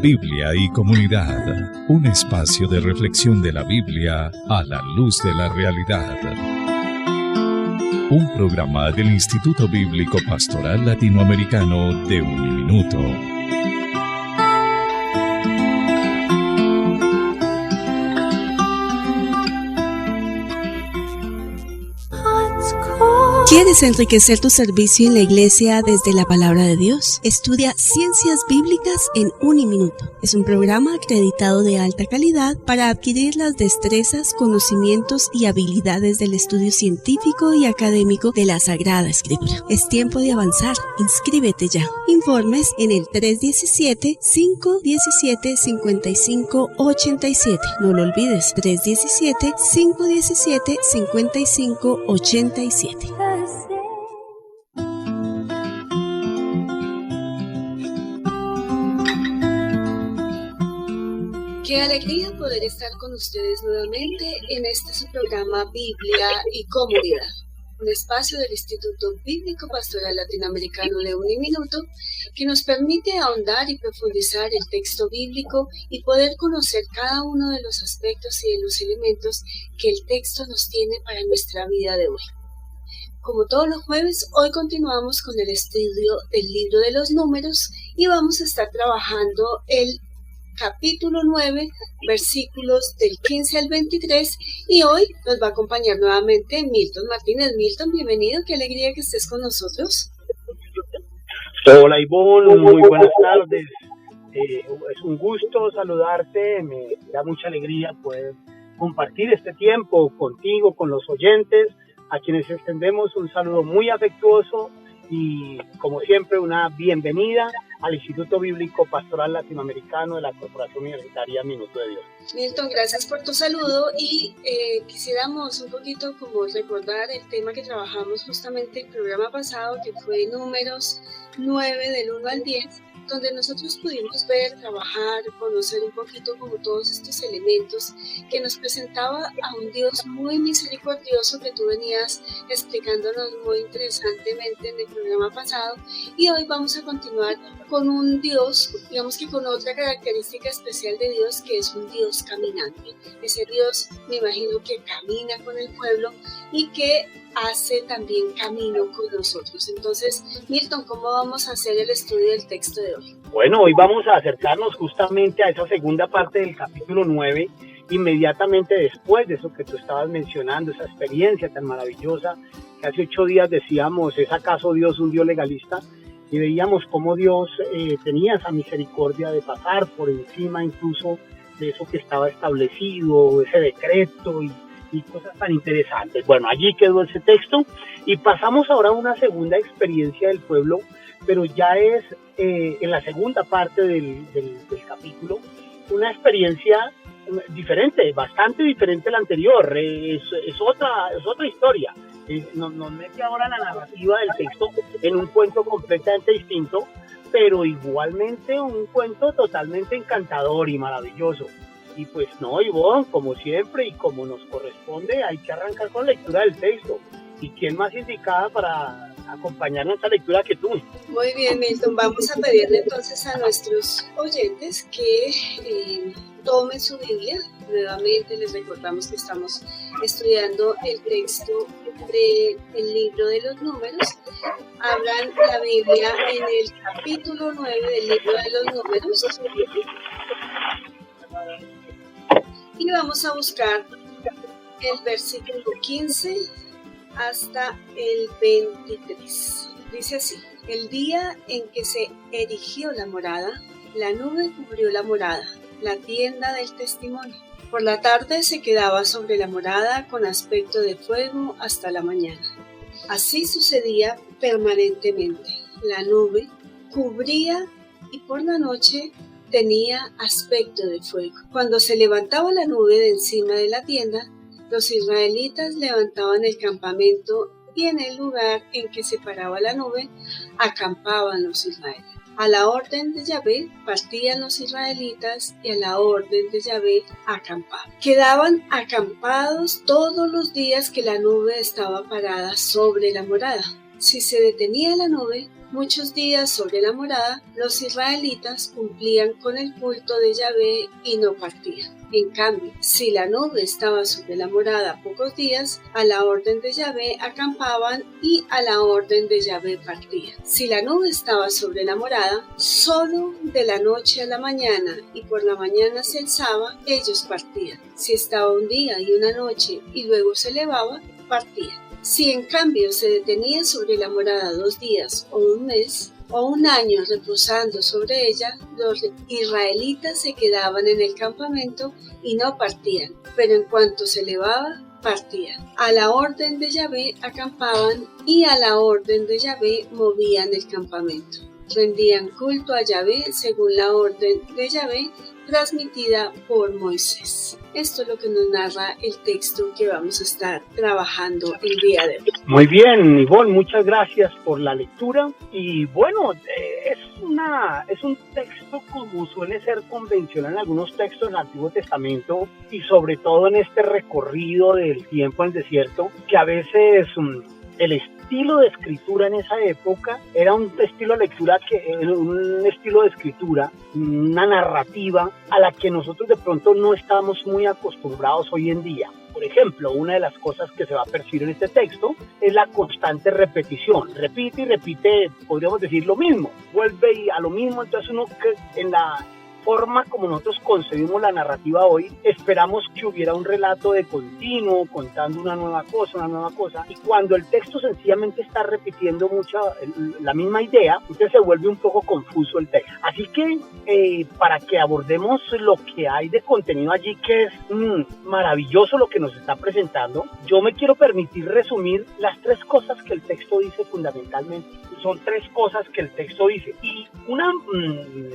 Biblia y comunidad, un espacio de reflexión de la Biblia a la luz de la realidad. Un programa del Instituto Bíblico Pastoral Latinoamericano de Uniminuto. ¿Quieres enriquecer tu servicio en la iglesia desde la palabra de Dios? Estudia Ciencias Bíblicas en Uniminuto. Es un programa acreditado de alta calidad para adquirir las destrezas, conocimientos y habilidades del estudio científico y académico de la Sagrada Escritura. Es tiempo de avanzar. Inscríbete ya. Informes en el 317-517-5587. No lo olvides, 317-517-5587. Qué alegría poder estar con ustedes nuevamente en este su programa Biblia y Comunidad, un espacio del Instituto Bíblico Pastoral Latinoamericano de Uniminuto que nos permite ahondar y profundizar el texto bíblico y poder conocer cada uno de los aspectos y de los elementos que el texto nos tiene para nuestra vida de hoy. Como todos los jueves, hoy continuamos con el estudio del libro de los Números y vamos a estar trabajando el capítulo 9, versículos del 15 al 23, y hoy nos va a acompañar nuevamente Milton Martínez. Milton, bienvenido, qué alegría que estés con nosotros. Hola Ivonne, muy buenas tardes. Es un gusto saludarte, me da mucha alegría poder compartir este tiempo contigo, con los oyentes, a quienes extendemos un saludo muy afectuoso y, como siempre, una bienvenida al Instituto Bíblico Pastoral Latinoamericano de la Corporación Universitaria Minuto de Dios. Milton, gracias por tu saludo y quisiéramos un poquito como recordar el tema que trabajamos justamente el programa pasado, que fue Números 9 del 1 al 10, donde nosotros pudimos ver, trabajar, conocer un poquito como todos estos elementos que nos presentaba a un Dios muy misericordioso que tú venías explicándonos muy interesantemente en el programa pasado, y hoy vamos a continuar con un Dios, digamos que con otra característica especial de Dios, que es un Dios caminante. Ese Dios, me imagino que camina con el pueblo y que hace también camino con nosotros. Entonces, Milton, ¿cómo vamos a hacer el estudio del texto de hoy? Bueno, hoy vamos a acercarnos justamente a esa segunda parte del capítulo 9, inmediatamente después de eso que tú estabas mencionando, esa experiencia tan maravillosa que hace 8 días decíamos, ¿es acaso Dios un Dios legalista? Y veíamos cómo Dios tenía esa misericordia de pasar por encima incluso de eso que estaba establecido, ese decreto y cosas tan interesantes. Bueno, allí quedó ese texto y pasamos ahora a una segunda experiencia del pueblo, pero ya es en la segunda parte del capítulo, una experiencia diferente, bastante diferente a la anterior, es otra historia. Nos mete ahora la narrativa del texto en un cuento completamente distinto, pero igualmente un cuento totalmente encantador y maravilloso. Y pues no, Ivonne, como siempre y como nos corresponde, hay que arrancar con la lectura del texto. ¿Y quién más indicada para acompañarnos en esta lectura que tú? Muy bien, Milton, vamos a pedirle entonces a nuestros oyentes que tomen su Biblia. Nuevamente les recordamos que estamos estudiando el texto del libro de los Números. Abran la Biblia en el capítulo 9 del libro de los Números. Y vamos a buscar el versículo 15 hasta el 23. Dice así: el día en que se erigió la morada, la nube cubrió la morada, la tienda del testimonio. Por la tarde se quedaba sobre la morada con aspecto de fuego hasta la mañana. Así sucedía permanentemente. La nube cubría y por la noche tenía aspecto de fuego. Cuando se levantaba la nube de encima de la tienda, los israelitas levantaban el campamento y en el lugar en que se paraba la nube, acampaban los israelitas. A la orden de Yahvé partían los israelitas y a la orden de Yahvé acampaban. Quedaban acampados todos los días que la nube estaba parada sobre la morada. Si se detenía la nube, muchos días sobre la morada, los israelitas cumplían con el culto de Yahvé y no partían. En cambio, si la nube estaba sobre la morada pocos días, a la orden de Yahvé acampaban y a la orden de Yahvé partían. Si la nube estaba sobre la morada, solo de la noche a la mañana y por la mañana se alzaba, ellos partían. Si estaba un día y una noche y luego se elevaba, partían. Si en cambio se detenía sobre la morada 2 días o un mes, o un año reposando sobre ella, los israelitas se quedaban en el campamento y no partían, pero en cuanto se elevaba, partían. A la orden de Yahvé acampaban y a la orden de Yahvé movían el campamento. Rendían culto a Yahvé según la orden de Yahvé transmitida por Moisés. Esto es lo que nos narra el texto que vamos a estar trabajando el día de hoy. Muy bien, Ivonne, muchas gracias por la lectura. Y bueno, es un texto como suele ser convencional en algunos textos del Antiguo Testamento y sobre todo en este recorrido del tiempo en el desierto, que a veces el estilo de escritura en esa época era un estilo de escritura, una narrativa a la que nosotros de pronto no estamos muy acostumbrados hoy en día. Por ejemplo, una de las cosas que se va a percibir en este texto es la constante repetición. Repite y repite, podríamos decir lo mismo, vuelve a lo mismo. Entonces uno que en la forma como nosotros concebimos la narrativa hoy, esperamos que hubiera un relato de continuo, contando una nueva cosa, y cuando el texto sencillamente está repitiendo la misma idea, entonces se vuelve un poco confuso el texto. Así que para que abordemos lo que hay de contenido allí, que es maravilloso lo que nos está presentando, yo me quiero permitir resumir las 3 cosas que el texto dice fundamentalmente. Son 3 cosas que el texto dice, y una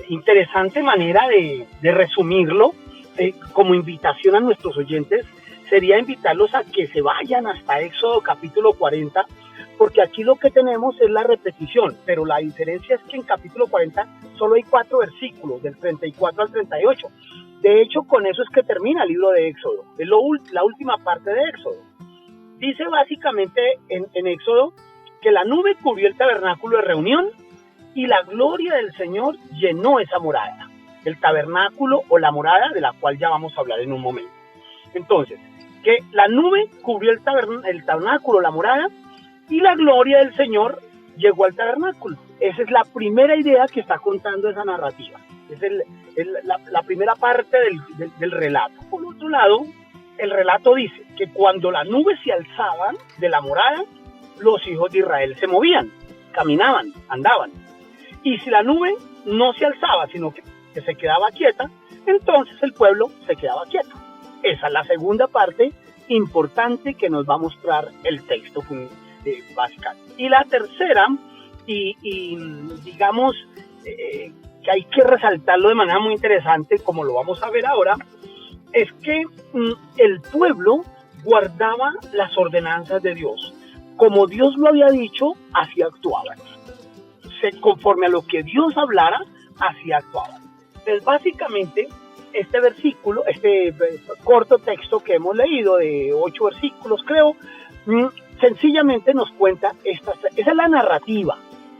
interesante manera de resumirlo como invitación a nuestros oyentes sería invitarlos a que se vayan hasta Éxodo capítulo 40, porque aquí lo que tenemos es la repetición, pero la diferencia es que en capítulo 40 solo hay 4 versículos, del 34 al 38. De hecho, con eso es que termina el libro de Éxodo, es la última parte de Éxodo. Dice básicamente en Éxodo que la nube cubrió el tabernáculo de reunión y la gloria del Señor llenó esa morada, el tabernáculo o la morada, de la cual ya vamos a hablar en un momento. Entonces, que la nube cubrió el tabernáculo, la morada, y la gloria del Señor llegó al tabernáculo. Esa es la primera idea que está contando esa narrativa. Es la primera parte del relato. Por otro lado, el relato dice que cuando la nube se alzaba de la morada, los hijos de Israel se movían, caminaban, andaban. Y si la nube no se alzaba, sino que se quedaba quieta, entonces el pueblo se quedaba quieto. Esa es la segunda parte importante que nos va a mostrar el texto básicamente. Y la tercera, y digamos que hay que resaltarlo de manera muy interesante, como lo vamos a ver ahora, es que el pueblo guardaba las ordenanzas de Dios. Como Dios lo había dicho, así actuaban. Conforme a lo que Dios hablara, así actuaban. Entonces, básicamente, este versículo, este corto texto que hemos leído, de 8 versículos, creo, sencillamente nos cuenta, esa es la narrativa.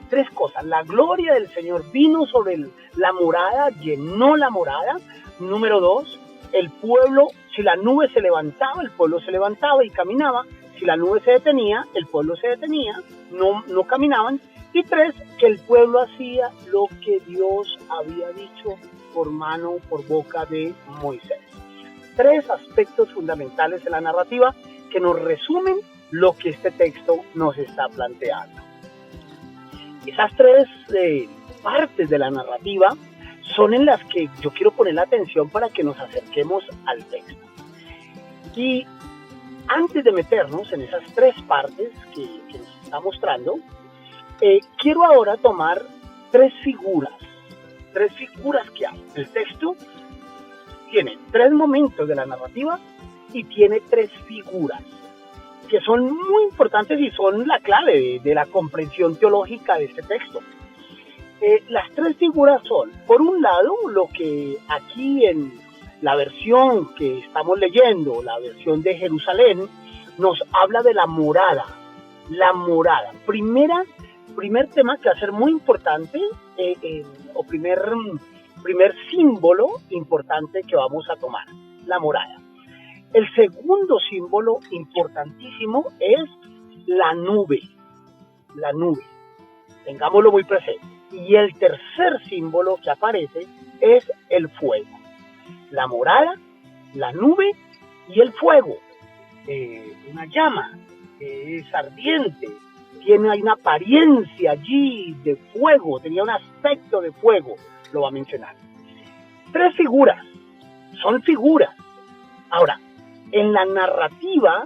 3 cosas. La gloria del Señor vino sobre la morada, llenó la morada. Número 2, el pueblo, si la nube se levantaba, el pueblo se levantaba y caminaba. Si la nube se detenía, el pueblo se detenía, no caminaban. Y 3, que el pueblo hacía lo que Dios había dicho por boca de Moisés. 3 aspectos fundamentales de la narrativa que nos resumen lo que este texto nos está planteando. Esas 3 partes de la narrativa son en las que yo quiero poner la atención para que nos acerquemos al texto. Y antes de meternos en esas 3 partes que nos está mostrando, quiero ahora tomar 3 figuras que hay. El texto tiene 3 momentos de la narrativa y tiene 3 figuras que son muy importantes y son la clave de la comprensión teológica de este texto. Las 3 figuras son, por un lado, lo que aquí en la versión que estamos leyendo, la versión de Jerusalén, nos habla de la morada. La morada. primer tema que va a ser muy importante, o primer símbolo importante que vamos a tomar, la morada. El segundo símbolo importantísimo es la nube, tengámoslo muy presente. Y el tercer símbolo que aparece es el fuego. La morada, la nube y el fuego. Una llama es ardiente, tiene una apariencia allí de fuego, tenía un aspecto de fuego, lo va a mencionar. 3 figuras, son figuras. Ahora, en la narrativa,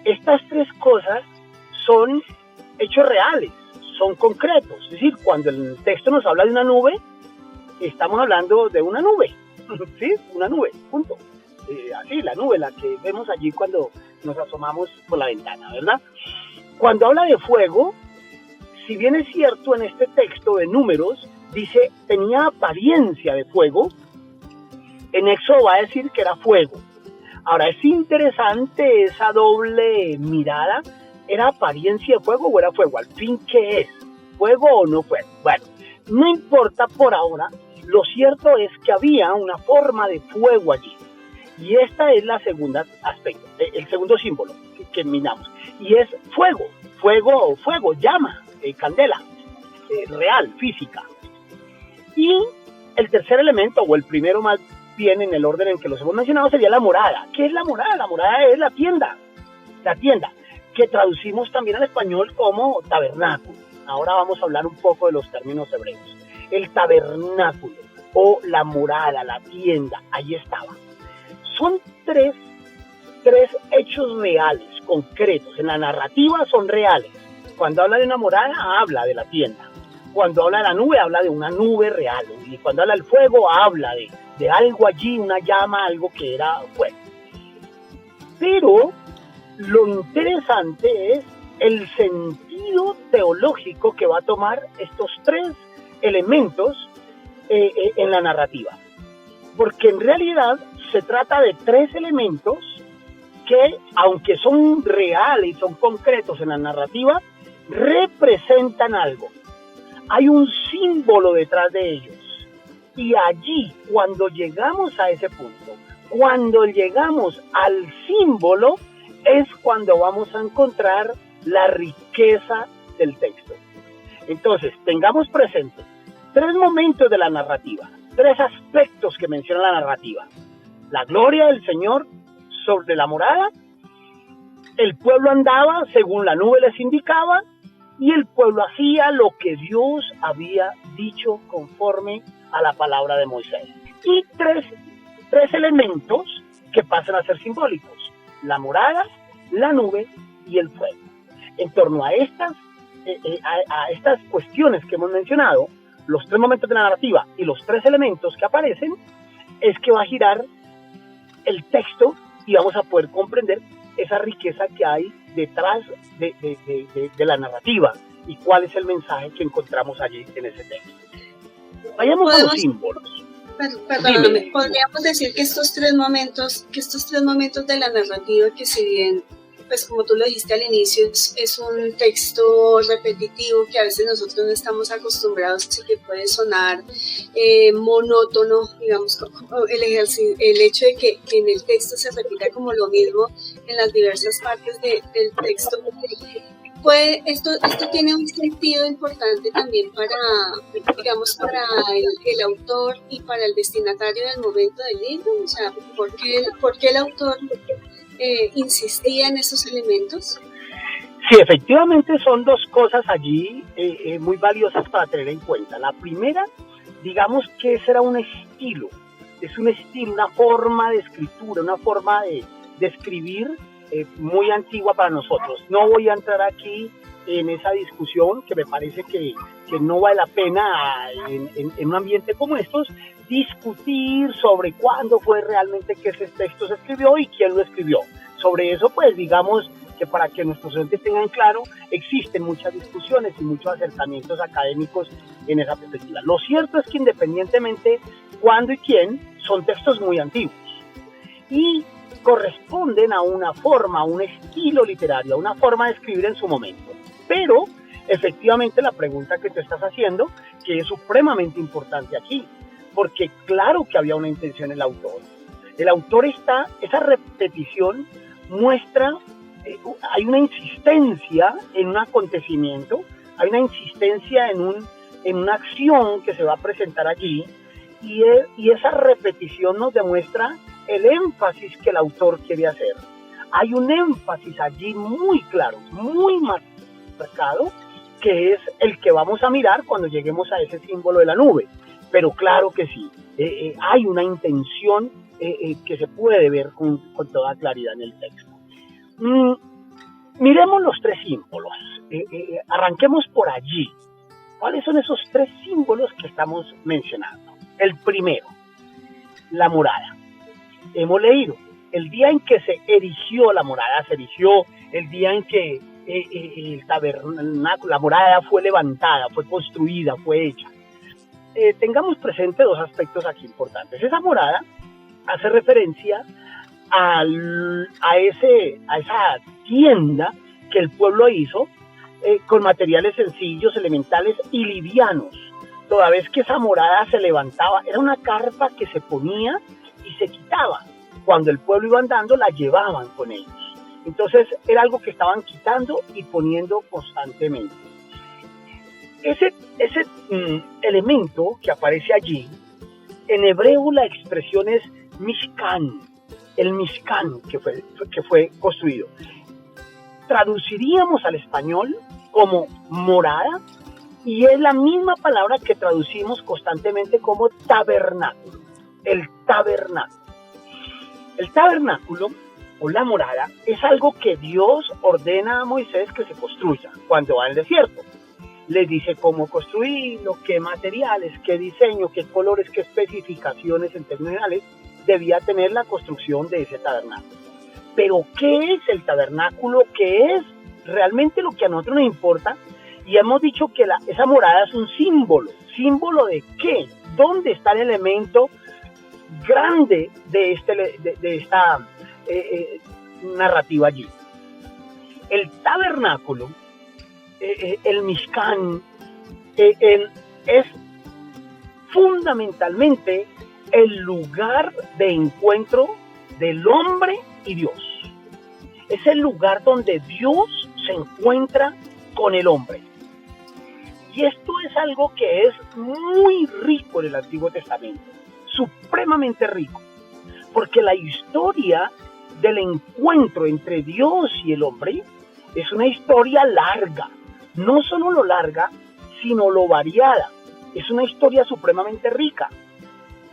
estas 3 cosas son hechos reales, son concretos. Es decir, cuando el texto nos habla de una nube, estamos hablando de una nube, ¿sí? Una nube, punto. Así, la nube, la que vemos allí cuando nos asomamos por la ventana, ¿verdad? Cuando habla de fuego, si bien es cierto en este texto de Números, dice, tenía apariencia de fuego, en Éxodo va a decir que era fuego. Ahora, es interesante esa doble mirada. ¿Era apariencia de fuego o era fuego? Al fin, ¿qué es? ¿Fuego o no fuego? Bueno, no importa por ahora. Lo cierto es que había una forma de fuego allí. Y esta es la segunda aspecto, el segundo símbolo que miramos. Y es fuego, llama, candela, real, física. Y el tercer elemento, o el primero más bien en el orden en que los hemos mencionado, sería la morada. ¿Qué es la morada? La morada es la tienda, que traducimos también al español como tabernáculo. Ahora vamos a hablar un poco de los términos hebreos. El tabernáculo, o la morada, la tienda, ahí estaba. Son tres hechos reales, concretos. En la narrativa son reales. Cuando habla de una morada, habla de la tienda. Cuando habla de la nube, habla de una nube real. Y cuando habla del fuego, habla de algo allí, una llama, algo que era fuego. Pero lo interesante es el sentido teológico que va a tomar estos 3 elementos en la narrativa. Porque en realidad se trata de 3 elementos que, aunque son reales y son concretos en la narrativa, representan algo. Hay un símbolo detrás de ellos. Y allí, cuando llegamos a ese punto, cuando llegamos al símbolo, es cuando vamos a encontrar la riqueza del texto. Entonces, tengamos presente 3 momentos de la narrativa, 3 aspectos que menciona la narrativa. La gloria del Señor sobre la morada, el pueblo andaba según la nube les indicaba, y el pueblo hacía lo que Dios había dicho conforme a la palabra de Moisés. Y tres elementos que pasan a ser simbólicos: la morada, la nube y el fuego. En torno a estas cuestiones que hemos mencionado, los 3 momentos de la narrativa y los 3 elementos que aparecen, es que va a girar el texto y vamos a poder comprender esa riqueza que hay detrás de la narrativa y cuál es el mensaje que encontramos allí en ese texto. Vayamos a los símbolos. Perdóname, podríamos decir que estos tres momentos de la narrativa, que si bien, pues como tú lo dijiste al inicio, es un texto repetitivo que a veces nosotros no estamos acostumbrados y que puede sonar monótono, digamos, el hecho de que en el texto se repita como lo mismo en las diversas partes del texto. Esto tiene un sentido importante también para el autor y para el destinatario del momento del libro. O sea, ¿por qué el autor insistía en esos elementos? Sí, efectivamente son 2 cosas allí muy valiosas para tener en cuenta. La primera, digamos que ese era un estilo, una forma de escritura, una forma de escribir muy antigua para nosotros. No voy a entrar aquí en esa discusión, que me parece que no vale la pena en un ambiente como estos, discutir sobre cuándo fue realmente que ese texto se escribió y quién lo escribió. Sobre eso, pues digamos que para que nuestros oyentes tengan claro, existen muchas discusiones y muchos acercamientos académicos en esa perspectiva. Lo cierto es que independientemente cuándo y quién, son textos muy antiguos y corresponden a una forma, a un estilo literario, a una forma de escribir en su momento. Pero efectivamente la pregunta que te estás haciendo, que es supremamente importante aquí, porque claro que había una intención en el autor. El autor esa repetición muestra, hay una insistencia en un acontecimiento, hay una insistencia en una acción que se va a presentar allí, y esa repetición nos demuestra el énfasis que el autor quiere hacer. Hay un énfasis allí muy claro, muy marcado, que es el que vamos a mirar cuando lleguemos a ese símbolo de la nube. Pero claro que sí, hay una intención que se puede ver con toda claridad en el texto. Miremos los tres símbolos, arranquemos por allí. ¿Cuáles son esos tres símbolos que estamos mencionando? El primero, la morada. Hemos leído, el día en que se erigió la morada, se erigió el día en que el tabernáculo, la morada fue levantada, fue construida, fue hecha. Tengamos presente dos aspectos aquí importantes. Esa morada hace referencia a esa tienda que el pueblo hizo con materiales sencillos, elementales y livianos. Toda vez que esa morada se levantaba, era una carpa que se ponía y se quitaba. Cuando el pueblo iba andando, la llevaban con ellos. Entonces, era algo que estaban quitando y poniendo constantemente. Ese elemento que aparece allí, en hebreo la expresión es mishkan, el mishkan que fue construido. Traduciríamos al español como morada, y es la misma palabra que traducimos constantemente como tabernáculo, el tabernáculo. El tabernáculo o la morada es algo que Dios ordena a Moisés que se construya cuando va al desierto. Le dice cómo construirlo, qué materiales, qué diseño, qué colores, qué especificaciones en términos generales debía tener la construcción de ese tabernáculo. Pero ¿qué es el tabernáculo? ¿Qué es realmente lo que a nosotros nos importa? Y hemos dicho que esa morada es un símbolo. ¿Símbolo de qué? ¿Dónde está el elemento grande de esta narrativa allí? El tabernáculo, el Mishkan, es fundamentalmente el lugar de encuentro del hombre y Dios. Es el lugar donde Dios se encuentra con el hombre. Y esto es algo que es muy rico en el Antiguo Testamento, supremamente rico, porque la historia del encuentro entre Dios y el hombre es una historia larga, no solo lo larga, sino lo variada. Es una historia supremamente rica.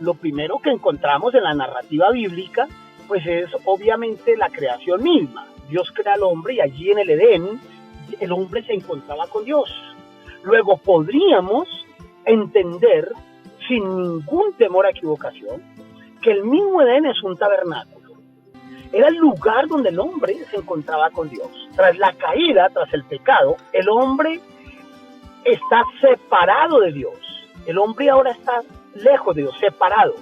Lo primero que encontramos en la narrativa bíblica, pues es obviamente la creación misma. Dios crea al hombre y allí en el Edén, el hombre se encontraba con Dios. Luego podríamos entender, sin ningún temor a equivocación, que el mismo Edén es un tabernáculo. Era el lugar donde el hombre se encontraba con Dios. Tras la caída, tras el pecado, el hombre está separado de Dios. El hombre ahora está lejos de Dios, separado.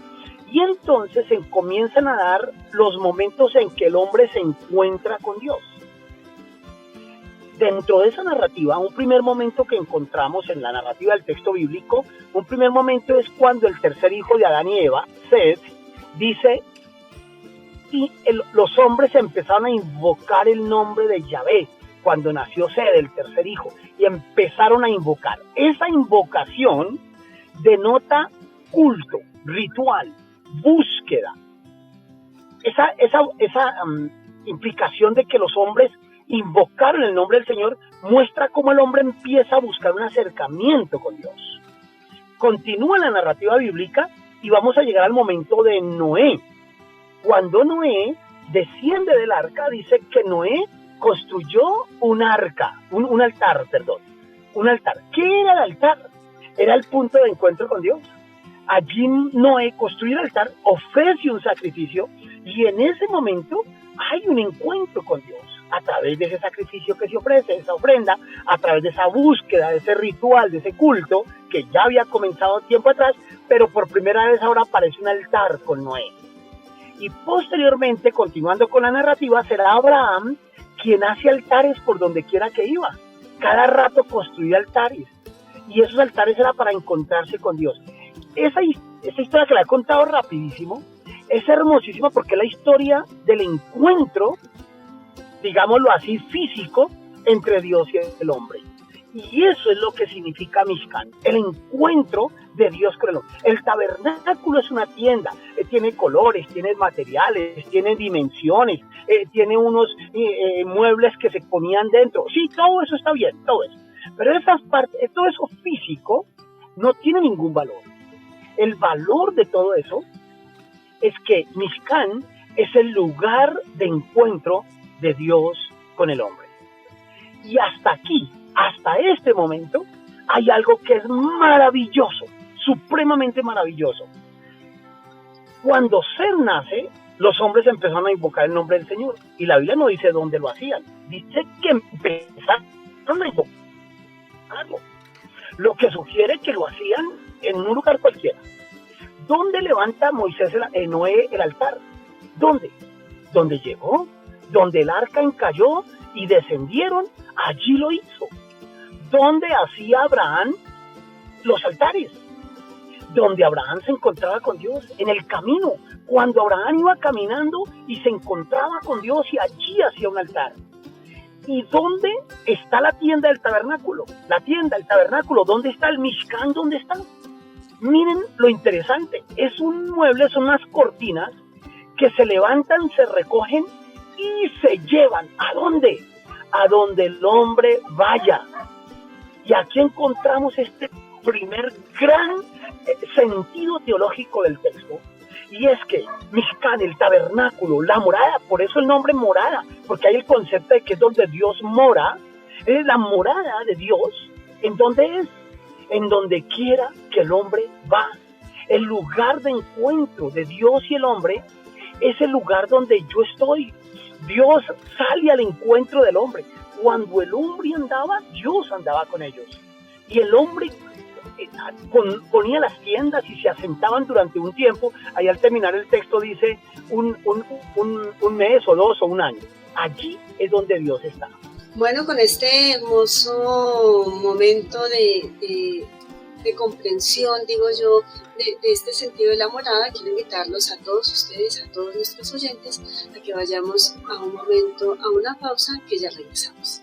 Y entonces se comienzan a dar los momentos en que el hombre se encuentra con Dios. Dentro de esa narrativa, un primer momento que encontramos en la narrativa del texto bíblico, un primer momento es cuando el tercer hijo de Adán y Eva, Seth, dice, y los hombres empezaron a invocar el nombre de Yahvé, cuando nació Seth, el tercer hijo, y empezaron a invocar. Esa invocación denota culto, ritual, búsqueda. Esa implicación de que los hombres invocaron el nombre del Señor muestra cómo el hombre empieza a buscar un acercamiento con Dios. Continúa la narrativa bíblica y vamos a llegar al momento de Noé. Cuando Noé desciende del arca, dice que Noé construyó un altar. ¿Qué era el altar? Era el punto de encuentro con Dios. Allí Noé construye el altar, ofrece un sacrificio y en ese momento hay un encuentro con Dios. A través de ese sacrificio que se ofrece, esa ofrenda, a través de esa búsqueda, de ese ritual, de ese culto que ya había comenzado tiempo atrás, pero por primera vez ahora aparece un altar con Noé. Y posteriormente, continuando con la narrativa, será Abraham quien hace altares por donde quiera que iba. cada rato construía altares, y esos altares era para encontrarse con Dios. Esa historia que la he contado rapidísimo es hermosísima porque es la historia del encuentro, digámoslo así, físico entre Dios y el hombre. Y eso es lo que significa Mishkan, el encuentro de Dios con el hombre. El tabernáculo es una tienda, tiene colores, tiene materiales, tiene dimensiones, tiene unos muebles que se ponían dentro. Sí, todo eso está bien, todo eso. Pero esas partes, todo eso físico no tiene ningún valor. El valor de todo eso es que Mishkan es el lugar de encuentro de Dios con el hombre. Y hasta aquí, hasta este momento, hay algo que es maravilloso, supremamente maravilloso. Cuando Seth nace, los hombres empezaron a invocar el nombre del Señor. Y la Biblia no dice dónde lo hacían. Dice que empezaron a invocarlo. Lo que sugiere que lo hacían en un lugar cualquiera. ¿Dónde levanta Moisés Noé el altar? ¿Dónde? ¿Dónde llegó? Donde el arca encalló y descendieron, allí lo hizo. ¿Dónde hacía Abraham los altares? Donde Abraham se encontraba con Dios, en el camino, cuando Abraham iba caminando y se encontraba con Dios y allí hacía un altar. ¿Y dónde está la tienda del tabernáculo? La tienda, el tabernáculo, ¿dónde está el Mishkan? ¿Dónde está? Miren lo interesante, es un mueble, son unas cortinas que se levantan, se recogen y se llevan. ¿A dónde? A donde el hombre vaya. Y aquí encontramos este primer gran sentido teológico del texto, y es que Mishkan, el tabernáculo, la morada, por eso el nombre morada, porque hay el concepto de que es donde Dios mora, es la morada de Dios. ¿En dónde es? En donde quiera que el hombre va. El lugar de encuentro de Dios y el hombre es el lugar donde yo estoy. Dios sale al encuentro del hombre. Cuando el hombre andaba, Dios andaba con ellos. Y el hombre ponía las tiendas y se asentaban durante un tiempo. Ahí al terminar el texto dice un mes o 2 o un año. Allí es donde Dios está. Bueno, con este hermoso momento de comprensión, digo yo, de este sentido de la morada, quiero invitarlos a todos ustedes, a todos nuestros oyentes, a que vayamos a un momento, a una pausa, que ya regresamos.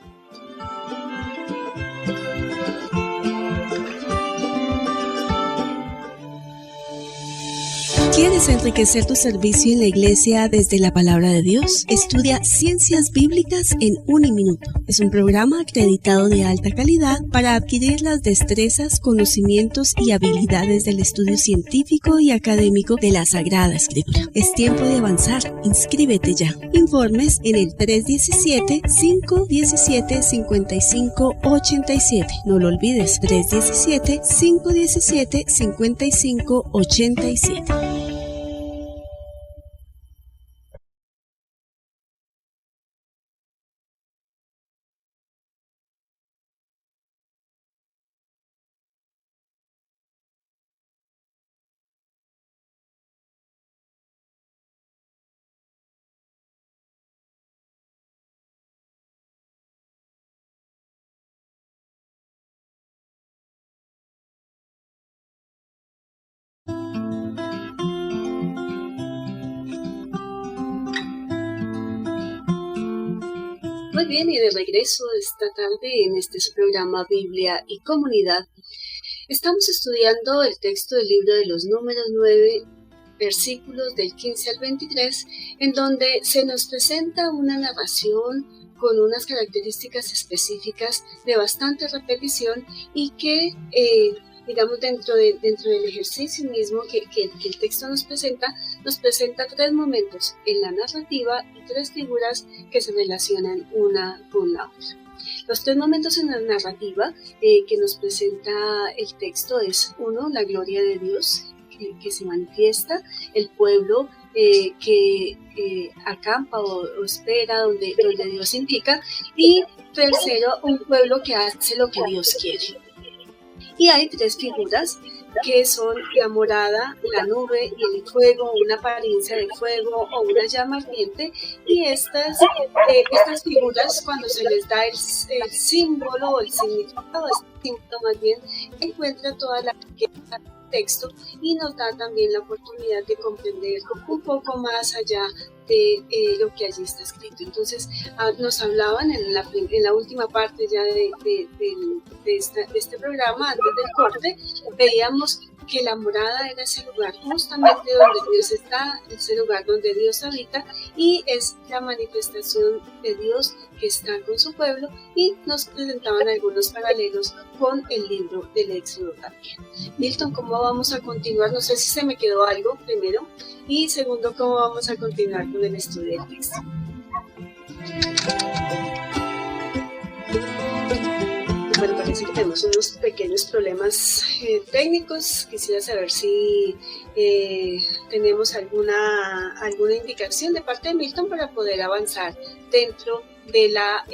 ¿Quieres enriquecer tu servicio en la iglesia desde la palabra de Dios? Estudia Ciencias Bíblicas en Uniminuto. Es un programa acreditado de alta calidad para adquirir las destrezas, conocimientos y habilidades del estudio científico y académico de la Sagrada Escritura. Es tiempo de avanzar. Inscríbete ya. Informes en el 317-517-5587. No lo olvides, 317-517-5587. Muy bien, y de regreso esta tarde en este programa Biblia y Comunidad, estamos estudiando el texto del libro de los Números 9, versículos del 15 al 23, en donde se nos presenta una narración con unas características específicas de bastante repetición y que, digamos, dentro del ejercicio mismo que el texto nos presenta 3 momentos en la narrativa y 3 figuras que se relacionan una con la otra. Los 3 momentos en la narrativa que nos presenta el texto es: 1, la gloria de Dios que se manifiesta, el pueblo que acampa o espera donde Dios indica, y 3, un pueblo que hace lo que Dios quiere. Y hay 3 figuras que son la morada, la nube y el fuego, una apariencia de fuego o una llama ardiente, y estas figuras, cuando se les da el símbolo o el significado, este símbolo más bien, encuentra toda la riqueza del texto y nos da también la oportunidad de comprender un poco más allá de lo que allí está escrito. Entonces nos hablaban en la última parte ya de este programa, antes del corte, veíamos que la morada era ese lugar justamente donde Dios está, ese lugar donde Dios habita, y es la manifestación de Dios que está con su pueblo, y nos presentaban algunos paralelos con el libro del Éxodo también. Milton, ¿cómo vamos a continuar? No sé si se me quedó algo primero, y segundo, ¿cómo vamos a continuar con el estudio del texto? Bueno, parece que tenemos unos pequeños problemas técnicos. Quisiera saber si tenemos alguna indicación de parte de Milton para poder avanzar dentro de la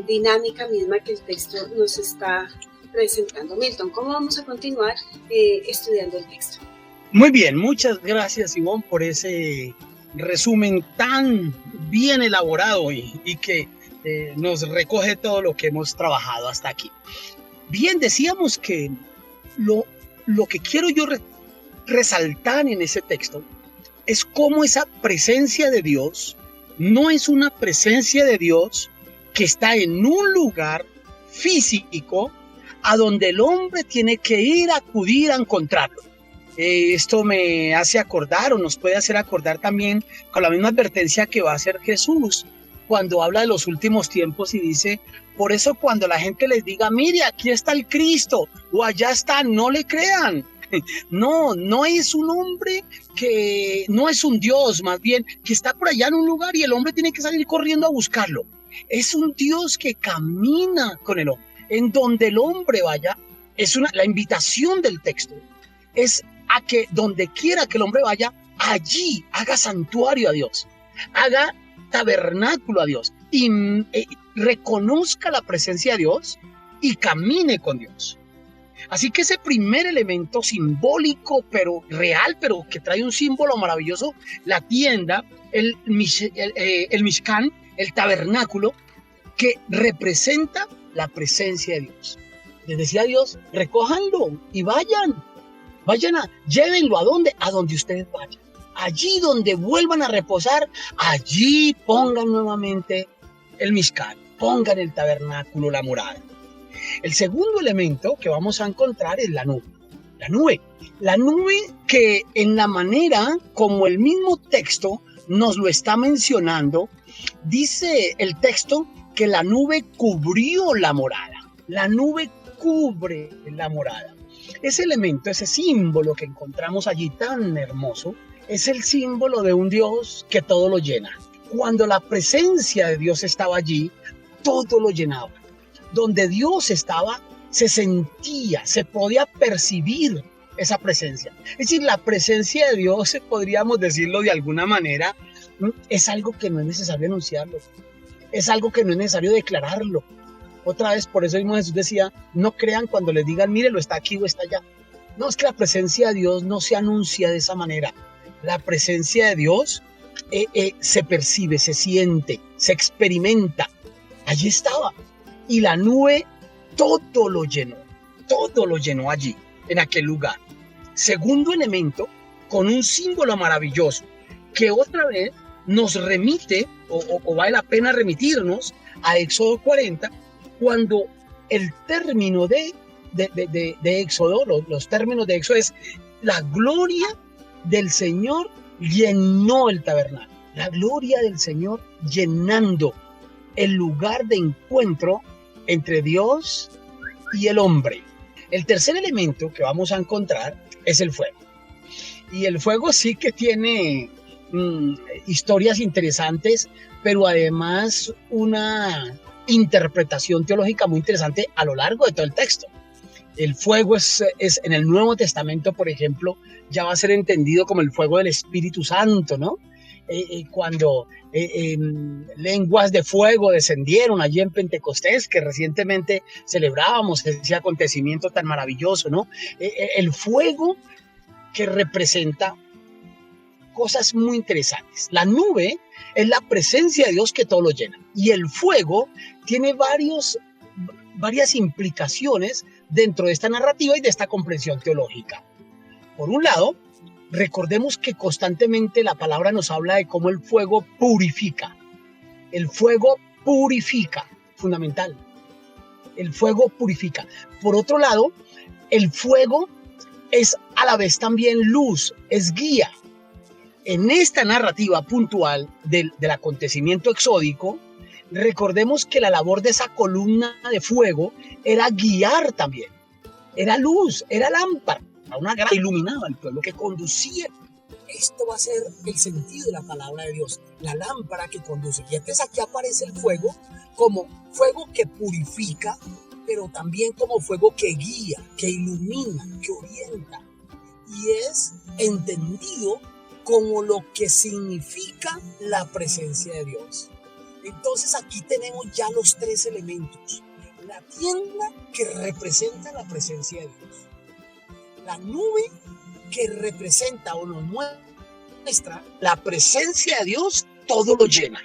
dinámica misma que el texto nos está presentando. Milton, ¿cómo vamos a continuar estudiando el texto? Muy bien, muchas gracias, Ivonne, por ese resumen tan bien elaborado y que nos recoge todo lo que hemos trabajado hasta aquí. Bien, decíamos que lo que quiero yo resaltar en ese texto es cómo esa presencia de Dios no es una presencia de Dios que está en un lugar físico a donde el hombre tiene que ir a acudir a encontrarlo. Esto me hace acordar, o nos puede hacer acordar también con la misma advertencia que va a hacer Jesús cuando habla de los últimos tiempos y dice: por eso cuando la gente les diga, mire, aquí está el Cristo o allá está, no le crean. No es un hombre que no es un Dios, más bien que está por allá en un lugar y el hombre tiene que salir corriendo a buscarlo. Es un Dios que camina con el hombre. En donde el hombre vaya, la invitación del texto es a que donde quiera que el hombre vaya, allí haga santuario a Dios, haga tabernáculo a Dios y reconozca la presencia de Dios y camine con Dios. Así que ese primer elemento simbólico, pero real, pero que trae un símbolo maravilloso, la tienda, el Mishkan, el tabernáculo, que representa la presencia de Dios. Les decía Dios, recójanlo y llévenlo a donde ustedes vayan. Allí donde vuelvan a reposar, allí pongan nuevamente el Mishkan, pongan el tabernáculo, la morada. El segundo elemento que vamos a encontrar es la nube. La nube que en la manera como el mismo texto nos lo está mencionando, dice el texto que la nube cubrió la morada. La nube cubre la morada. Ese elemento, ese símbolo que encontramos allí tan hermoso, es el símbolo de un Dios que todo lo llena. Cuando la presencia de Dios estaba allí, todo lo llenaba. Donde Dios estaba, se sentía, se podía percibir esa presencia. Es decir, la presencia de Dios, podríamos decirlo de alguna manera, es algo que no es necesario anunciarlo. Es algo que no es necesario declararlo. Otra vez, por eso mismo Jesús decía, no crean cuando les digan, mire, lo está aquí o está allá. No, es que la presencia de Dios no se anuncia de esa manera. La presencia de Dios se percibe, se siente, se experimenta. Allí estaba. Y la nube todo lo llenó allí, en aquel lugar. Segundo elemento, con un símbolo maravilloso, que otra vez nos remite, o vale la pena remitirnos, a Éxodo 40, cuando el término de Éxodo, los términos de Éxodo es la gloria del Señor llenó el tabernáculo. La gloria del Señor llenando el lugar de encuentro entre Dios y el hombre. El tercer elemento que vamos a encontrar es el fuego. Y el fuego sí que tiene historias interesantes, pero además una interpretación teológica muy interesante a lo largo de todo el texto. El fuego es en el Nuevo Testamento, por ejemplo, ya va a ser entendido como el fuego del Espíritu Santo, ¿no? cuando lenguas de fuego descendieron allí en Pentecostés, que recientemente celebrábamos ese acontecimiento tan maravilloso, ¿no? El fuego que representa cosas muy interesantes. La nube es la presencia de Dios que todo lo llena. Y el fuego tiene varias implicaciones dentro de esta narrativa y de esta comprensión teológica. Por un lado, recordemos que constantemente la palabra nos habla de cómo el fuego purifica. El fuego purifica, fundamental. El fuego purifica. Por otro lado, el fuego es a la vez también luz, es guía. En esta narrativa puntual del acontecimiento exódico, recordemos que la labor de esa columna de fuego era guiar también. Era luz, era lámpara, una gran que iluminaba al pueblo, que conducía. Esto va a ser el sentido de la palabra de Dios, la lámpara que conduce. Y entonces aquí aparece el fuego como fuego que purifica, pero también como fuego que guía, que ilumina, que orienta. Y es entendido como lo que significa la presencia de Dios. Entonces aquí tenemos ya los tres elementos. La tienda que representa la presencia de Dios. La nube que representa o nos muestra la presencia de Dios, todo lo llena.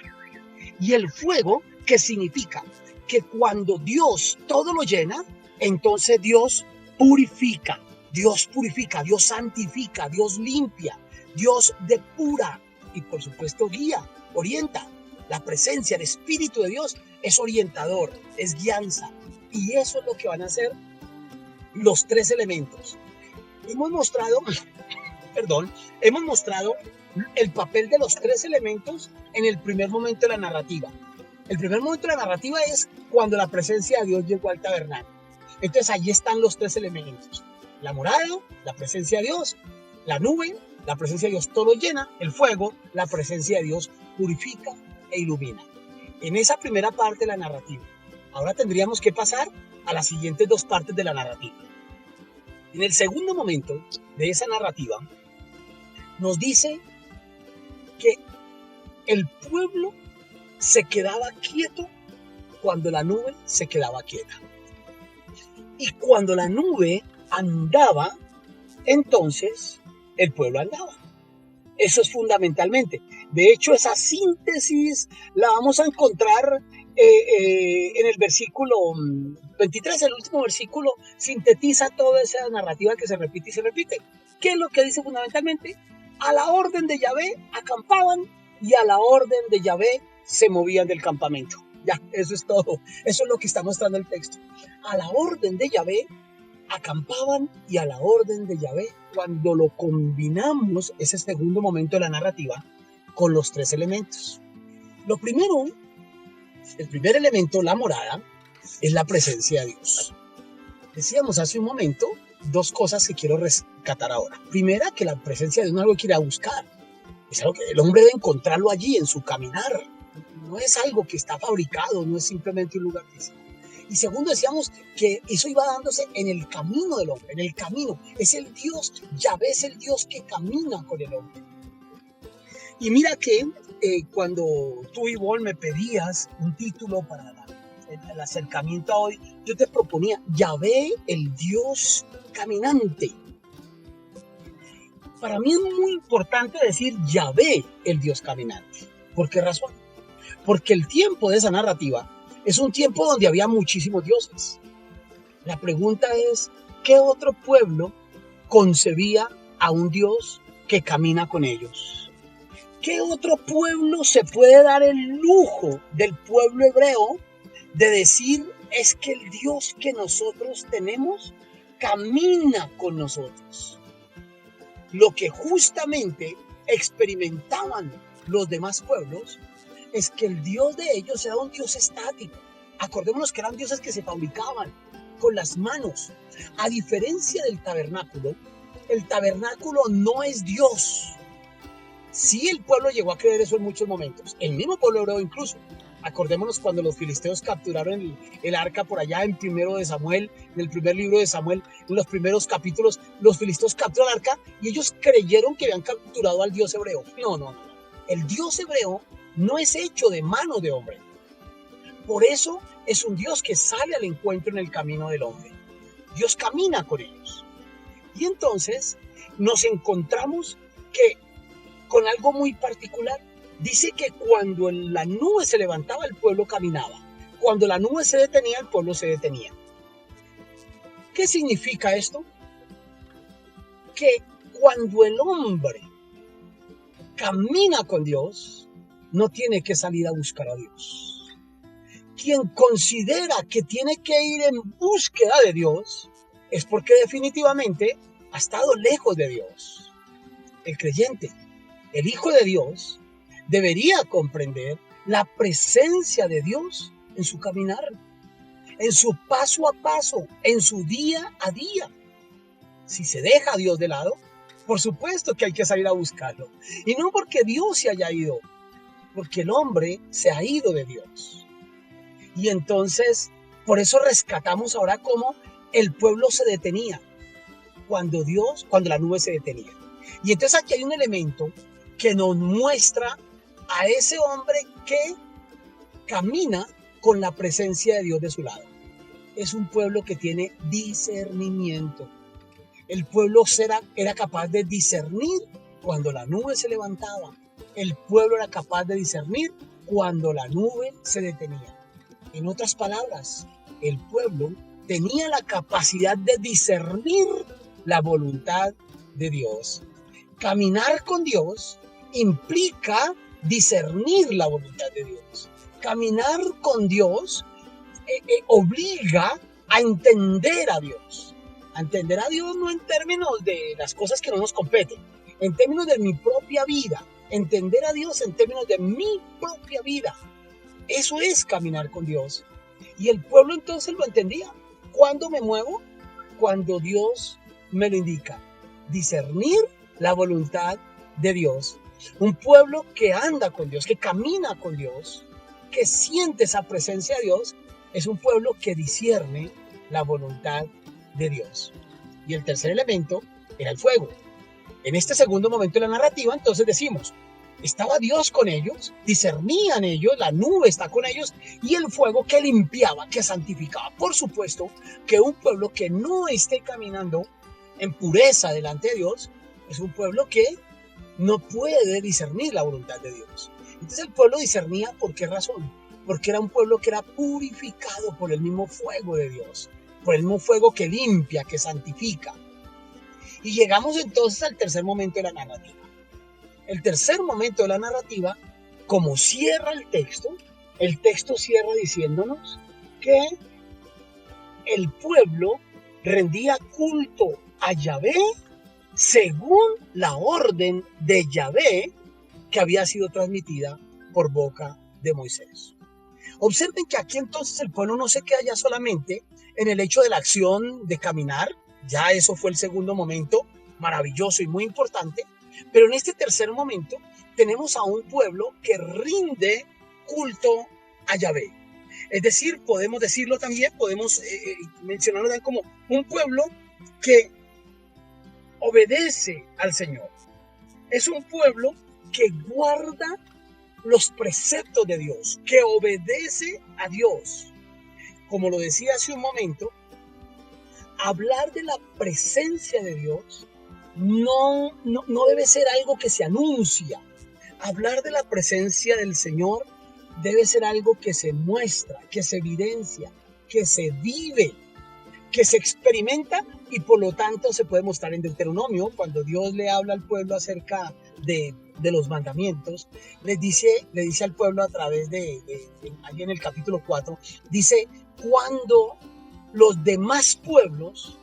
Y el fuego que significa que cuando Dios todo lo llena, entonces Dios purifica, Dios santifica, Dios limpia, Dios depura y por supuesto guía, orienta. La presencia, el Espíritu de Dios es orientador, es guianza. Y eso es lo que van a hacer los tres elementos. Hemos mostrado el papel de los tres elementos en el primer momento de la narrativa. El primer momento de la narrativa es cuando la presencia de Dios llegó al tabernáculo. Entonces allí están los tres elementos. La morada, la presencia de Dios, la nube, la presencia de Dios todo lo llena, el fuego, la presencia de Dios purifica e ilumina. En esa primera parte de la narrativa. Ahora tendríamos que pasar a las siguientes dos partes de la narrativa. En el segundo momento de esa narrativa, nos dice que el pueblo se quedaba quieto cuando la nube se quedaba quieta. Y cuando la nube andaba, entonces el pueblo andaba. Eso es fundamentalmente. De hecho, esa síntesis la vamos a encontrar en el versículo 23, el último versículo, sintetiza toda esa narrativa que se repite y se repite. ¿Qué es lo que dice fundamentalmente? A la orden de Yahvé acampaban y a la orden de Yahvé se movían del campamento. Ya, eso es todo. Eso es lo que está mostrando el texto. A la orden de Yahvé acampaban y a la orden de Yahvé. Cuando lo combinamos, ese segundo momento de la narrativa, con los tres elementos. Lo primero, el primer elemento, la morada, es la presencia de Dios. Decíamos hace un momento dos cosas que quiero rescatar ahora. Primera, que la presencia de Dios no es algo que ir a buscar. Es algo que el hombre debe encontrarlo allí, en su caminar. No es algo que está fabricado, no es simplemente un lugar físico. Y segundo, decíamos que eso iba dándose en el camino del hombre, en el camino. Es el Dios, Yahvé es el Dios que camina con el hombre. Y mira que cuando tú, Ivonne, me pedías un título para el acercamiento a hoy, yo te proponía Yahvé, el Dios caminante. Para mí es muy importante decir Yahvé, el Dios caminante. ¿Por qué razón? Porque el tiempo de esa narrativa es un tiempo donde había muchísimos dioses. La pregunta es, ¿qué otro pueblo concebía a un Dios que camina con ellos? ¿Qué otro pueblo se puede dar el lujo del pueblo hebreo de decir, es que el Dios que nosotros tenemos camina con nosotros? Lo que justamente experimentaban los demás pueblos es que el Dios de ellos era un Dios estático. Acordémonos que eran dioses que se fabricaban con las manos. A diferencia del tabernáculo, el tabernáculo no es Dios. Sí, el pueblo llegó a creer eso en muchos momentos. El mismo pueblo hebreo incluso. Acordémonos cuando los filisteos capturaron el arca por allá en primero de Samuel, en el primer libro de Samuel, en los primeros capítulos, los filisteos capturan el arca y ellos creyeron que habían capturado al Dios hebreo. No. El Dios hebreo no es hecho de mano de hombre. Por eso es un Dios que sale al encuentro en el camino del hombre. Dios camina con ellos. Y entonces nos encontramos que con algo muy particular. Dice que cuando la nube se levantaba, el pueblo caminaba. Cuando la nube se detenía, el pueblo se detenía. ¿Qué significa esto? Que cuando el hombre camina con Dios, no tiene que salir a buscar a Dios. Quien considera que tiene que ir en búsqueda de Dios es porque definitivamente ha estado lejos de Dios. El creyente, el Hijo de Dios, debería comprender la presencia de Dios en su caminar, en su paso a paso, en su día a día. Si se deja a Dios de lado, por supuesto que hay que salir a buscarlo. Y no porque Dios se haya ido, porque el hombre se ha ido de Dios. Y entonces, por eso rescatamos ahora cómo el pueblo se detenía cuando la nube se detenía. Y entonces aquí hay un elemento que nos muestra a ese hombre que camina con la presencia de Dios de su lado. Es un pueblo que tiene discernimiento. El pueblo era capaz de discernir cuando la nube se levantaba. El pueblo era capaz de discernir cuando la nube se detenía. En otras palabras, el pueblo tenía la capacidad de discernir la voluntad de Dios. Caminar con Dios implica discernir la voluntad de Dios. Caminar con Dios obliga a entender a Dios. A entender a Dios no en términos de las cosas que no nos competen, en términos de mi propia vida. Entender a Dios en términos de mi propia vida. Eso es caminar con Dios. Y el pueblo entonces lo entendía. ¿Cuándo me muevo? Cuando Dios me lo indica. Discernir la voluntad de Dios. Un pueblo que anda con Dios, que camina con Dios, que siente esa presencia de Dios, es un pueblo que discierne la voluntad de Dios. Y el tercer elemento era el fuego. En este segundo momento de la narrativa, entonces decimos, estaba Dios con ellos, discernían ellos, la nube está con ellos, y el fuego que limpiaba, que santificaba. Por supuesto que un pueblo que no esté caminando en pureza delante de Dios, es un pueblo que no puede discernir la voluntad de Dios. Entonces el pueblo discernía, ¿por qué razón? Porque era un pueblo que era purificado por el mismo fuego de Dios, por el mismo fuego que limpia, que santifica. Y llegamos entonces al tercer momento de la narrativa. El tercer momento de la narrativa, como cierra el texto cierra diciéndonos que el pueblo rendía culto a Yahvé según la orden de Yahvé que había sido transmitida por boca de Moisés. Observen que aquí entonces el pueblo no se queda ya solamente en el hecho de la acción de caminar, ya eso fue el segundo momento maravilloso y muy importante, pero en este tercer momento tenemos a un pueblo que rinde culto a Yahvé. Es decir, podemos decirlo también, podemos mencionarlo también como un pueblo que obedece al Señor. Es un pueblo que guarda los preceptos de Dios, que obedece a Dios. Como lo decía hace un momento, hablar de la presencia de Dios no debe ser algo que se anuncia. Hablar de la presencia del Señor debe ser algo que se muestra, que se evidencia, que se vive, que se experimenta y por lo tanto se puede mostrar en Deuteronomio. Cuando Dios le habla al pueblo acerca de los mandamientos, le dice al pueblo a través allí en el capítulo 4, dice, cuando los demás pueblos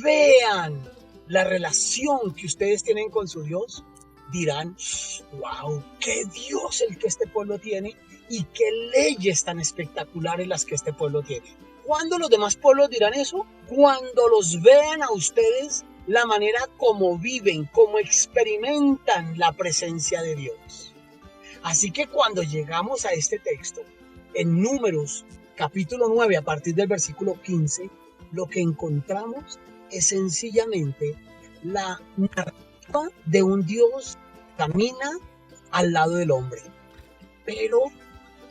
vean la relación que ustedes tienen con su Dios, dirán, wow, qué Dios el que este pueblo tiene y qué leyes tan espectaculares las que este pueblo tiene. ¿Cuándo los demás pueblos dirán eso? Cuando los vean a ustedes la manera como viven, como experimentan la presencia de Dios. Así que cuando llegamos a este texto, en Números capítulo 9, a partir del versículo 15, lo que encontramos es sencillamente la narrativa de un Dios que camina al lado del hombre. Pero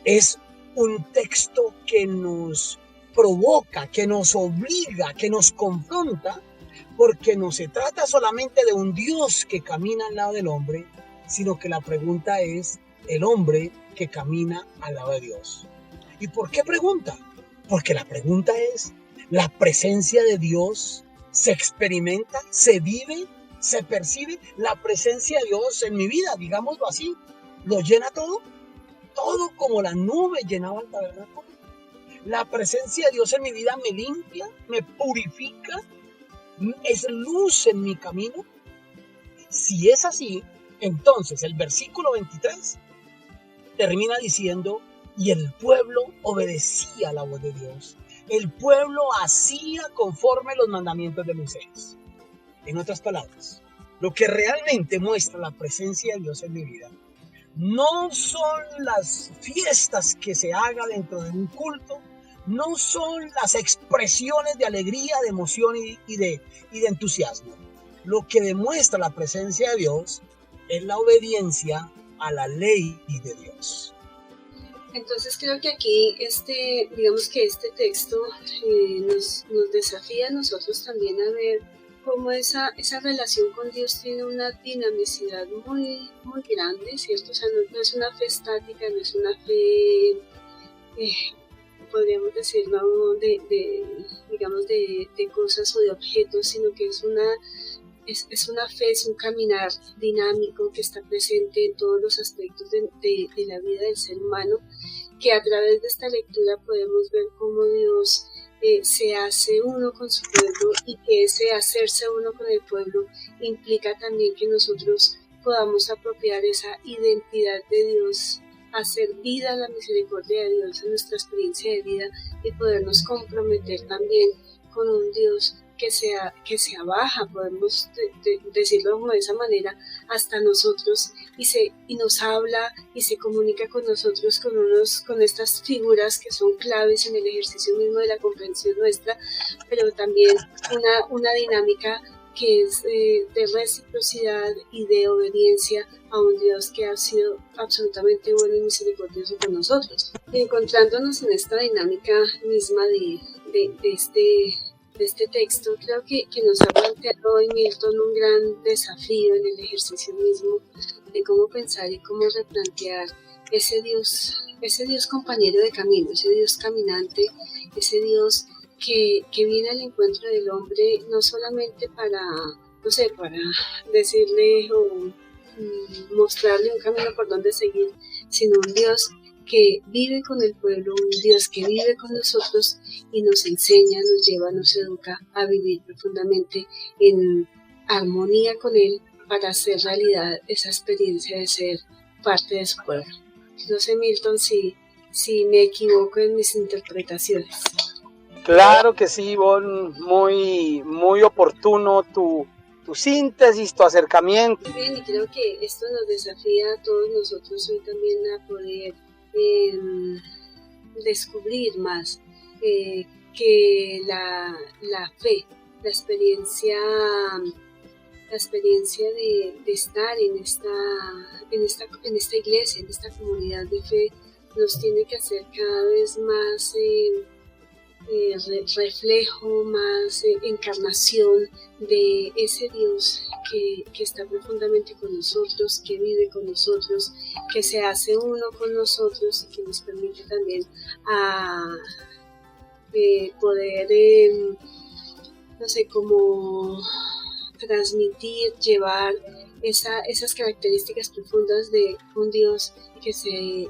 es un texto que nos provoca, que nos obliga, que nos confronta, porque no se trata solamente de un Dios que camina al lado del hombre, sino que la pregunta es el hombre que camina al lado de Dios. ¿Y por qué pregunta? Porque la pregunta es, ¿la presencia de Dios se experimenta, se vive, se percibe? ¿La presencia de Dios en mi vida, digámoslo así, lo llena todo? Todo como la nube llenaba el tabernáculo. La presencia de Dios en mi vida me limpia, me purifica, es luz en mi camino. Si es así, entonces el versículo 23 termina diciendo, y el pueblo obedecía la voz de Dios. El pueblo hacía conforme los mandamientos de Moisés. En otras palabras, lo que realmente muestra la presencia de Dios en mi vida no son las fiestas que se haga dentro de un culto, no son las expresiones de alegría, de emoción y de entusiasmo. Lo que demuestra la presencia de Dios es la obediencia a la ley de Dios. Entonces creo que aquí digamos que este texto nos desafía a nosotros también a ver cómo esa relación con Dios tiene una dinamicidad muy, muy grande, ¿cierto? O sea, no es una fe estática, no es una fe, podríamos decirlo, digamos, de cosas o de objetos, sino que es una fe, es un caminar dinámico que está presente en todos los aspectos de la vida del ser humano, que a través de esta lectura podemos ver cómo Dios se hace uno con su pueblo, y que ese hacerse uno con el pueblo implica también que nosotros podamos apropiar esa identidad de Dios, hacer vida a la misericordia de Dios en nuestra experiencia de vida y podernos comprometer también con un Dios que se abaja, podemos decirlo como de esa manera, hasta nosotros y nos habla y se comunica con nosotros con estas figuras que son claves en el ejercicio mismo de la comprensión nuestra, pero también una dinámica que es de reciprocidad y de obediencia a un Dios que ha sido absolutamente bueno y misericordioso con nosotros. Encontrándonos en esta dinámica misma de este texto, creo que nos ha planteado hoy Milton un gran desafío en el ejercicio mismo de cómo pensar y cómo replantear ese Dios compañero de camino, ese Dios caminante, ese Dios que viene al encuentro del hombre no solamente para decirle o mostrarle un camino por donde seguir, sino un Dios que vive con el pueblo, un Dios que vive con nosotros y nos enseña, nos lleva, nos educa a vivir profundamente en armonía con Él para hacer realidad esa experiencia de ser parte de su pueblo. No sé, Milton, si me equivoco en mis interpretaciones. Claro que sí, Ivonne, muy, muy oportuno tu síntesis, tu acercamiento. Bien, y creo que esto nos desafía a todos nosotros hoy también a poder descubrir más que la fe, la experiencia de estar en esta iglesia, en esta comunidad de fe, nos tiene que hacer cada vez más reflejo, más encarnación de ese Dios que está profundamente con nosotros, que vive con nosotros, que se hace uno con nosotros y que nos permite también poder, como transmitir, llevar esas características profundas de un Dios que se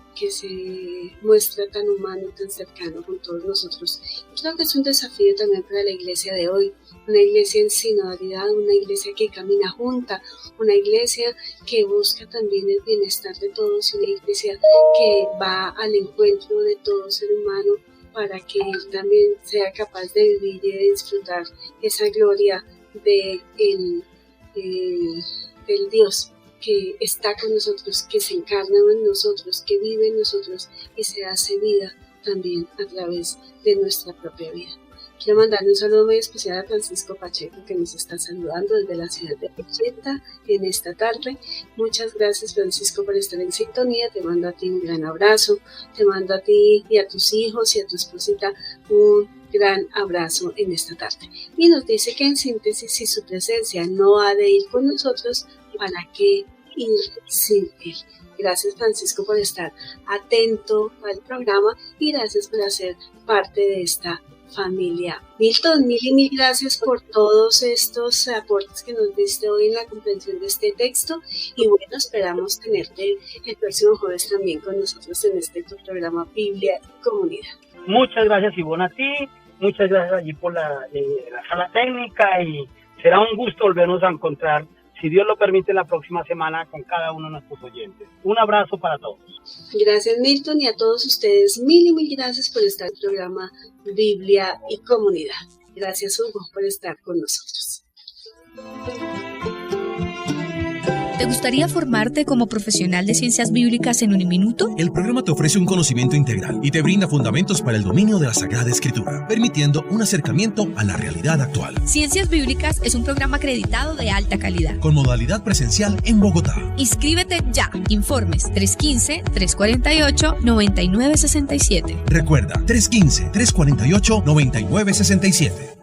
muestra tan humano, tan cercano con todos nosotros. Creo que es un desafío también para la iglesia de hoy, una iglesia en sinodalidad, una iglesia que camina junta, una iglesia que busca también el bienestar de todos, una iglesia que va al encuentro de todo ser humano para que él también sea capaz de vivir y de disfrutar esa gloria del Dios que está con nosotros, que se encarna en nosotros, que vive en nosotros y se hace vida también a través de nuestra propia vida. Quiero mandarle un saludo muy especial a Francisco Pacheco, que nos está saludando desde la ciudad de Ochenta en esta tarde. Muchas gracias, Francisco, por estar en sintonía. Te mando a ti un gran abrazo, te mando a ti y a tus hijos y a tu esposita un gran abrazo en esta tarde. Y nos dice que en síntesis, si su presencia no ha de ir con nosotros, ¿para qué ir sin él? Gracias, Francisco, por estar atento al programa y gracias por hacer parte de esta familia. Milton, mil y mil gracias por todos estos aportes que nos diste hoy en la comprensión de este texto y bueno, esperamos tenerte el próximo jueves también con nosotros en este tu programa Biblia y Comunidad. Muchas gracias, Ivonne, a ti, muchas gracias allí por la sala técnica y será un gusto volvernos a encontrar, si Dios lo permite, la próxima semana con cada uno de nuestros oyentes. Un abrazo para todos. Gracias, Milton, y a todos ustedes, mil y mil gracias por estar en el programa Biblia y Comunidad. Gracias, Hugo, por estar con nosotros. ¿Te gustaría formarte como profesional de ciencias bíblicas en Uniminuto? El programa te ofrece un conocimiento integral y te brinda fundamentos para el dominio de la Sagrada Escritura, permitiendo un acercamiento a la realidad actual. Ciencias Bíblicas es un programa acreditado de alta calidad, con modalidad presencial en Bogotá. Inscríbete ya. Informes 315-348-9967. Recuerda, 315-348-9967.